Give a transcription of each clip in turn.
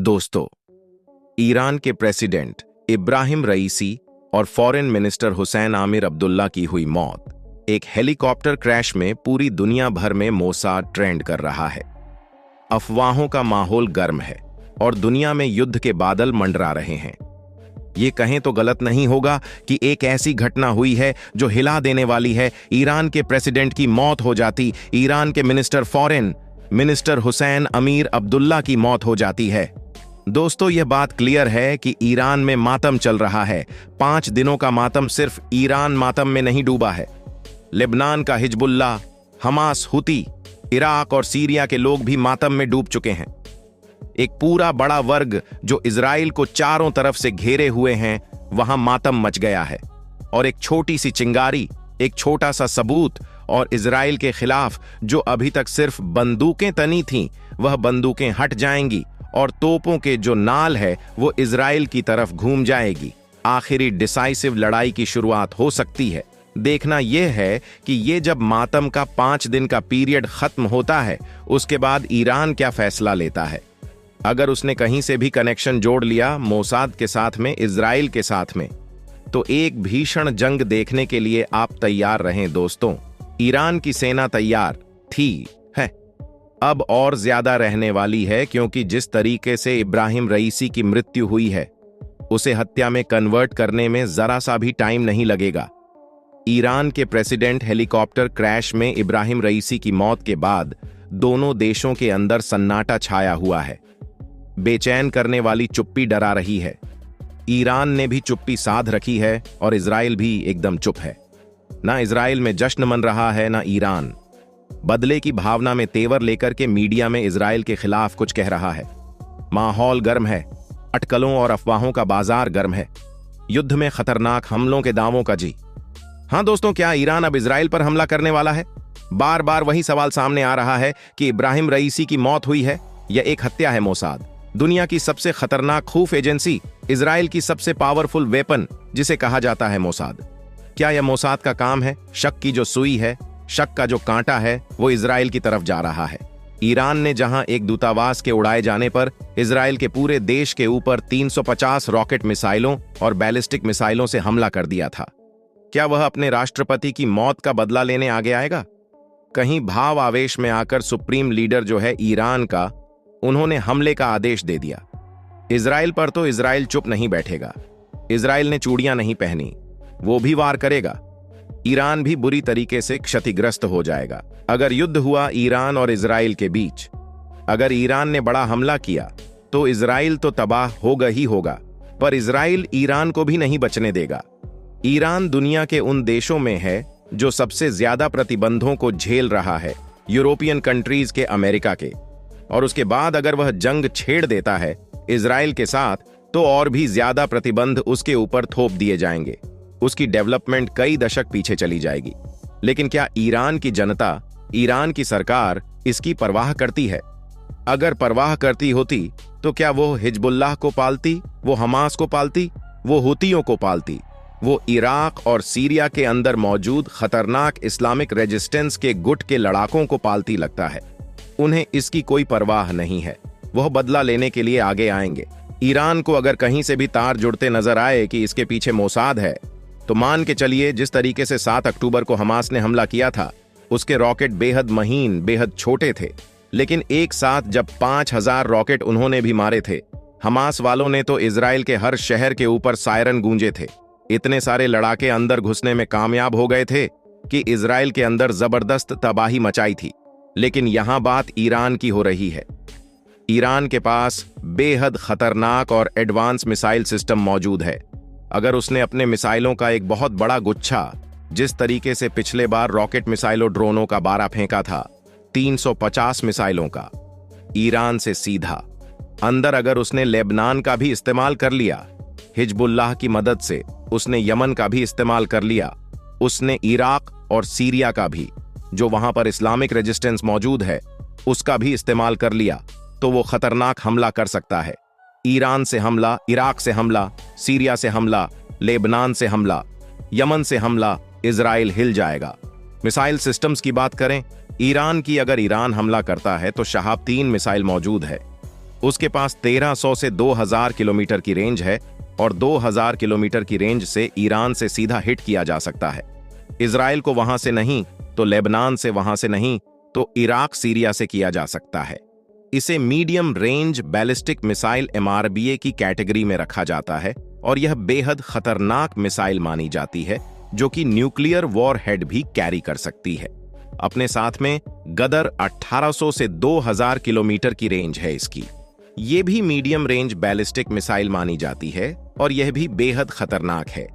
दोस्तों, ईरान के प्रेसिडेंट इब्राहिम रईसी और फॉरेन मिनिस्टर हुसैन आमिर अब्दुल्ला की हुई मौत एक हेलीकॉप्टर क्रैश में पूरी दुनिया भर में मोसाद ट्रेंड कर रहा है। अफवाहों का माहौल गर्म है और दुनिया में युद्ध के बादल मंडरा रहे हैं। ये कहें तो गलत नहीं होगा कि एक ऐसी घटना हुई है जो हिला देने वाली है। ईरान के प्रेसिडेंट की मौत हो जाती, ईरान के मिनिस्टर हुसैन आमिर अब्दुल्ला की मौत हो जाती है। दोस्तों, यह बात क्लियर है कि ईरान में मातम चल रहा है। 5 दिनों का मातम सिर्फ ईरान मातम में नहीं डूबा है। लेबनान का हिजबुल्लाह, हमास, हुती, इराक और सीरिया के लोग भी मातम में डूब चुके हैं। एक पूरा बड़ा वर्ग जो इजराइल को चारों तरफ से घेरे हुए हैं, वहां मातम मच गया है। और एक छोटी सी चिंगारी, एक छोटा सा सबूत और इजराइल के खिलाफ जो अभी तक सिर्फ बंदूकें तनी थीं, वह बंदूकें हट जाएंगी और तोपों के जो नाल है वो इजराइल की तरफ घूम जाएगी। आखिरी डिसाइसिव लड़ाई की शुरुआत हो सकती है। देखना यह है कि ये जब मातम का 5 दिन का पीरियड खत्म होता है, उसके बाद ईरान क्या फैसला लेता है। अगर उसने कहीं से भी कनेक्शन जोड़ लिया मोसाद के साथ में, इजराइल के साथ में, तो एक भीषण जंग देखने के लिए आप तैयार रहें। दोस्तों, ईरान की सेना तैयार थी, है, अब और ज्यादा रहने वाली है, क्योंकि जिस तरीके से इब्राहिम रईसी की मृत्यु हुई है, उसे हत्या में कन्वर्ट करने में जरा सा भी टाइम नहीं लगेगा। ईरान के प्रेसिडेंट हेलीकॉप्टर क्रैश में इब्राहिम रईसी की मौत के बाद दोनों देशों के अंदर सन्नाटा छाया हुआ है। बेचैन करने वाली चुप्पी डरा रही है। ईरान ने भी चुप्पी साध रखी है और इजराइल भी एकदम चुप है। ना इजराइल में जश्न मन रहा है, ना ईरान। बदले की भावना में तेवर लेकर के मीडिया में इजराइल के खिलाफ कुछ कह रहा है। माहौल गर्म है, अटकलों और अफवाहों का बाजार गर्म है। युद्ध में खतरनाक हमलों के दावों का जी। हां दोस्तों, क्या ईरान अब इजराइल पर हमला करने वाला है? बार बार वही सवाल सामने आ रहा है कि इब्राहिम रईसी की मौत हुई है या एक हत्या है। मोसाद, दुनिया की सबसे खतरनाक खूफ एजेंसी, इजराइल की सबसे पावरफुल वेपन जिसे कहा जाता है मोसाद, क्या यह मोसाद का काम है? शक की जो सुई है, शक का जो कांटा है, वो इजराइल की तरफ जा रहा है। ईरान ने जहां एक दूतावास के उड़ाए जाने पर इजराइल के पूरे देश के ऊपर 350 रॉकेट मिसाइलों और बैलिस्टिक मिसाइलों से हमला कर दिया था, क्या वह अपने राष्ट्रपति की मौत का बदला लेने आगे आएगा? कहीं भाव आवेश में आकर सुप्रीम लीडर जो है ईरान का, उन्होंने हमले का आदेश दे दिया। इजराइल पर तो इजराइल चुप नहीं बैठेगा। इजराइल ने चूड़ियां नहीं पहनी, वो भी वार करेगा। ईरान भी बुरी तरीके से क्षतिग्रस्त हो जाएगा। अगर युद्ध हुआ ईरान और इजराइल के बीच, अगर ईरान ने बड़ा हमला किया, तो इजराइल तो तबाह होगा ही होगा, पर इजराइल ईरान को भी नहीं बचने देगा। ईरान दुनिया के उन देशों में है जो सबसे ज्यादा प्रतिबंधों को झेल रहा है, यूरोपियन कंट्रीज के, अमेरिका के। और उसके बाद अगर वह जंग छेड़ देता है इजराइल के साथ, तो और भी ज्यादा प्रतिबंध उसके ऊपर थोप दिए जाएंगे। उसकी डेवलपमेंट कई दशक पीछे चली जाएगी। लेकिन क्या ईरान की जनता, ईरान की सरकार इसकी परवाह करती है? अगर परवाह करती होती तो क्या वो हिजबुल्लाह को पालती, वो हमास को पालती, वो हुतियों को पालती, वो इराक और सीरिया के अंदर मौजूद खतरनाक इस्लामिक रेजिस्टेंस के गुट के लड़ाकों को पालती? लगता है उन्हें इसकी कोई परवाह नहीं है। वह बदला लेने के लिए आगे आएंगे। ईरान को अगर कहीं से भी तार जुड़ते नजर आए कि इसके पीछे मोसाद है, तो मान के चलिए जिस तरीके से 7 अक्टूबर को हमास ने हमला किया था, उसके रॉकेट बेहद महीन, बेहद छोटे थे, लेकिन एक साथ जब 5000 रॉकेट उन्होंने भी मारे थे, हमास वालों ने तो इजराइल के हर शहर के ऊपर सायरन गूंजे थे। इतने सारे लड़ाके अंदर घुसने में कामयाब हो गए थे कि इजराइल के अंदर जबरदस्त तबाही मचाई थी। लेकिन यहां बात ईरान की हो रही है। ईरान के पास बेहद खतरनाक और एडवांस मिसाइल सिस्टम मौजूद है। अगर उसने अपने मिसाइलों का एक बहुत बड़ा गुच्छा, जिस तरीके से पिछले बार रॉकेट मिसाइलों ड्रोनों का 12 फेंका था, 350 मिसाइलों का, ईरान से सीधा अंदर, अगर उसने लेबनान का भी इस्तेमाल कर लिया, हिजबुल्लाह की मदद से उसने यमन का भी इस्तेमाल कर लिया, उसने इराक और सीरिया का भी, जो वहां पर इस्लामिक रेजिस्टेंस मौजूद है, उसका भी इस्तेमाल कर लिया, तो वो खतरनाक हमला कर सकता है। ईरान से हमला, इराक से हमला, सीरिया से हमला, लेबनान से हमला, यमन से हमला, इजराइल हिल जाएगा। मिसाइल सिस्टम्स की बात करें, ईरान की, अगर ईरान हमला करता है तो शहाब 3 मिसाइल मौजूद है। उसके पास 1300 से 2000 किलोमीटर की रेंज है और 2000 किलोमीटर की रेंज से ईरान से सीधा हिट किया जा सकता है। इजराइल को वहां से नहीं तो लेबनान से, वहां से नहीं तो इराक सीरिया से किया जा सकता है। इसे medium range ballistic missile MRBA की कैटेगरी में रखा जाता है और यह बेहद खतरनाक मिसाइल मानी जाती है जो कि न्यूक्लियर वॉरहेड भी कैरी कर सकती है। अपने साथ में गदर 1800 से 2000 किलोमीटर की रेंज है इसकी। ये भी मीडियम रेंज बैलिस्टिक मिसाइल मानी जाती है और यह भी बेहद खतरनाक है।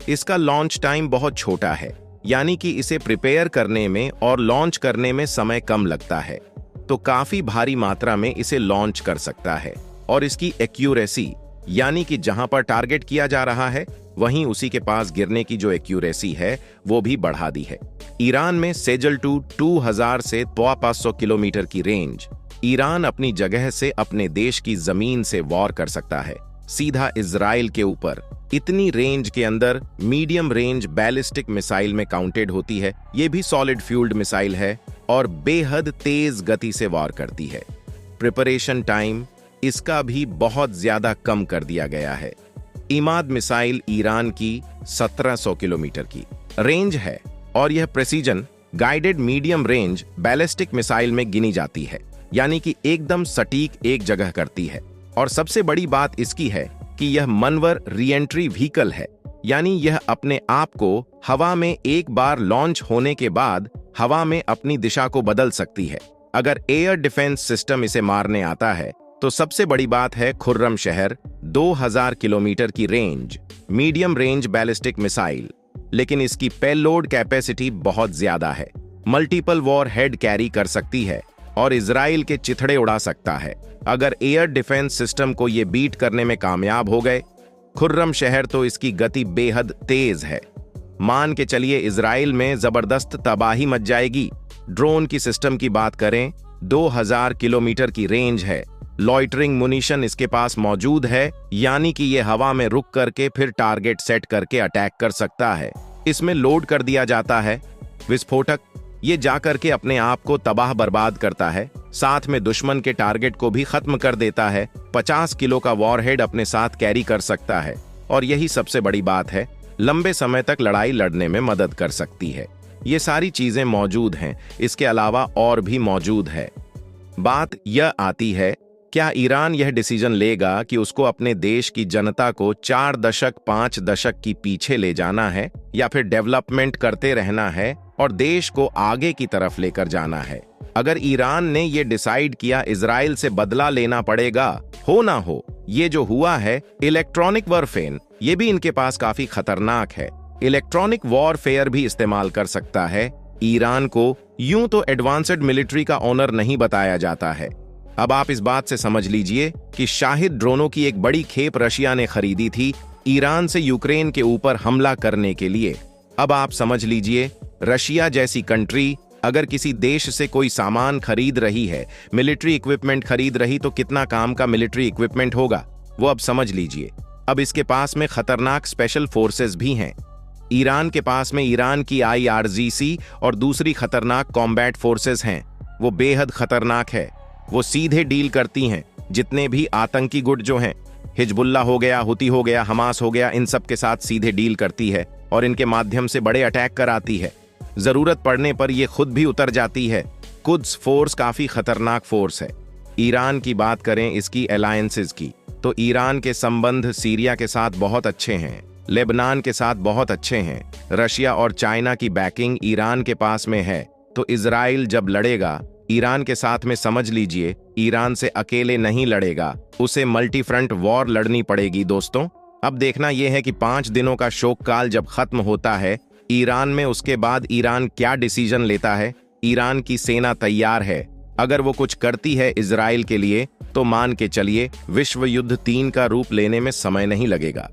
इसका लॉन्च टाइम बहुत छोटा है, यानी कि इसे प्रिपेयर करने में और लॉन्च करने में समय कम लगता है, तो काफी भारी मात्रा में इसे लॉन्च कर सकता है। और इसकी एक्यूरेसी, यानी कि जहां पर टारगेट किया जा रहा है वहीं उसी के पास गिरने की जो एक्यूरेसी है वो भी बढ़ा दी है। ईरान में सेजल 2 2000 से 500 किलोमीटर की रेंज। ईरान अपनी जगह से अपने देश की जमीन से वॉर कर सकता है सीधा इजराइल के ऊपर। इतनी रेंज के अंदर मीडियम रेंज बैलिस्टिक मिसाइल में काउंटेड होती है। ये भी सॉलिड फ्यूल्ड मिसाइल है और बेहद तेज गति से वॉर करती है। प्रिपरेशन टाइम इसका भी बहुत ज्यादा कम कर दिया गया है। इमाद मिसाइल ईरान की 1700 किलोमीटर की रेंज है और यह precision guided medium range ballistic missile में गिनी जाती है, यानी कि एकदम सटीक एक जगह करती है। और सबसे बड़ी बात इसकी है कि यह मनवर रीएंट्री व्हीकल है, यानी यह अपने आप को हवा में एक बार लॉन्च होने के बाद हवा में अपनी दिशा को बदल सकती है। अगर एयर डिफेंस सिस्टम इसे मारने आता है तो सबसे बड़ी बात है खुर्रम शहर 2000 किलोमीटर की range, medium range ballistic missile, लेकिन इसकी पेलोड कैपेसिटी बहुत ज्यादा है। मल्टीपल वॉर हेड कैरी कर सकती है और इजराइल के चिथड़े उड़ा सकता है अगर एयर डिफेंस सिस्टम को ये बीट करने में कामयाब हो गए। खुर्रम शहर तो इसकी गति बेहद तेज है। मान के चलिए इजराइल में जबरदस्त तबाही मच जाएगी। ड्रोन की सिस्टम की बात करें, 2000 किलोमीटर की रेंज है। लॉइटरिंग मुनिशन इसके पास मौजूद है, यानी कि ये हवा में रुक करके फिर टारगेट सेट करके अटैक कर सकता है। इसमें लोड कर दिया जाता है विस्फोटक, ये जाकर के अपने आप को तबाह बर्बाद करता है, साथ में दुश्मन के टारगेट को भी खत्म कर देता है। 50 किलो का वॉरहेड अपने साथ कैरी कर सकता है और यही सबसे बड़ी बात है, लंबे समय तक लड़ाई लड़ने में मदद कर सकती है। ये सारी चीजें मौजूद हैं, इसके अलावा और भी मौजूद है। बात यह आती है, क्या ईरान यह डिसीजन लेगा कि उसको अपने देश की जनता को 4 दशक 5 दशक की पीछे ले जाना है या फिर डेवलपमेंट करते रहना है और देश को आगे की तरफ लेकर जाना है? अगर ईरान ने यह डिसाइड किया इजराइल से बदला लेना पड़ेगा, हो ना हो, ये जो हुआ है इलेक्ट्रॉनिक वॉरफेयर, ये भी इनके पास काफी खतरनाक है। इलेक्ट्रॉनिक वॉरफेयर भी इस्तेमाल कर सकता है। ईरान को यूं तो एडवांस्ड मिलिट्री का ऑनर नहीं बताया जाता है। अब आप इस बात से समझ लीजिए कि शाहिद ड्रोनों की एक बड़ी खेप रशिया ने खरीदी थी ईरान से यूक्रेन के ऊपर हमला करने के लिए। अब आप समझ लीजिए, रशिया जैसी कंट्री अगर किसी देश से कोई सामान खरीद रही है, मिलिट्री इक्विपमेंट खरीद रही, तो कितना काम का मिलिट्री इक्विपमेंट होगा वो अब समझ लीजिए। अब इसके पास में खतरनाक स्पेशल फोर्सेस भी हैं। ईरान के पास में ईरान की IRGC और दूसरी खतरनाक कॉम्बैट फोर्सेस हैं। वो बेहद खतरनाक है। वो सीधे डील करती हैं जितने भी आतंकी गुट जो हैं, हिजबुल्ला हो गया, हुती हो गया, हमास हो गया, इन सब के साथ सीधे डील करती है और इनके माध्यम से बड़े अटैक कराती है। जरूरत पड़ने पर ये खुद भी उतर जाती है। कुद्स फोर्स काफी खतरनाक फोर्स है। ईरान की बात करें इसकी अलायंसेस की, तो ईरान के संबंध सीरिया के साथ बहुत अच्छे हैं, लेबनान के साथ बहुत अच्छे हैं। रशिया और चाइना की बैकिंग ईरान के पास में है, तो इजराइल जब लड़ेगा ईरान के साथ में, समझ लीजिए ईरान से अकेले नहीं लड़ेगा, उसे मल्टी फ्रंट वॉर लड़नी पड़ेगी दोस्तों। अब देखना यह है कि 5 दिनों का शोक काल जब खत्म होता है ईरान में, उसके बाद ईरान क्या डिसीजन लेता है। ईरान की सेना तैयार है। अगर वो कुछ करती है इजराइल के लिए तो मान के चलिए विश्व युद्ध 3 का रूप लेने में समय नहीं लगेगा।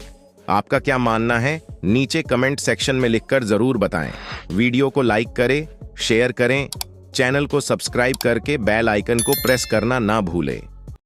आपका क्या मानना है नीचे कमेंट सेक्शन में लिखकर जरूर बताएं। वीडियो को लाइक करें, शेयर करें, चैनल को सब्सक्राइब करके बेल आइकन को प्रेस करना ना भूलें।